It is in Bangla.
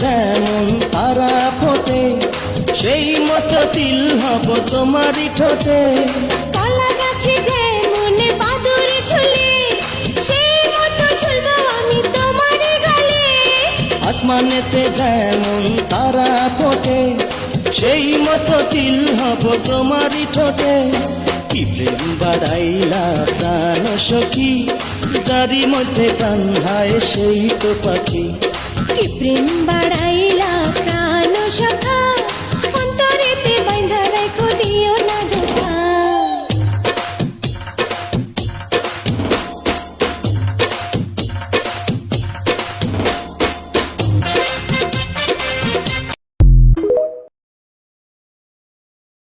যেমন তারা ফোটে, সেই মতো তিল হব তোমারই ঠোঁটে। কলা গাছে যেমন বাদুর ঝুলে, সেই মতো ঝুলবো আমি তোমারই গালে। আসমানেতে যেমন তারা ফোটে, সেই মতো তিল হব তোমারই ঠোঁটে। কি প্রেম বাড়াইলা প্রাণ সখী, যারি মধ্যে প্রাণ হায় সেই তো পাখি। কি প্রেম বাড়াইলা প্রাণ সখা,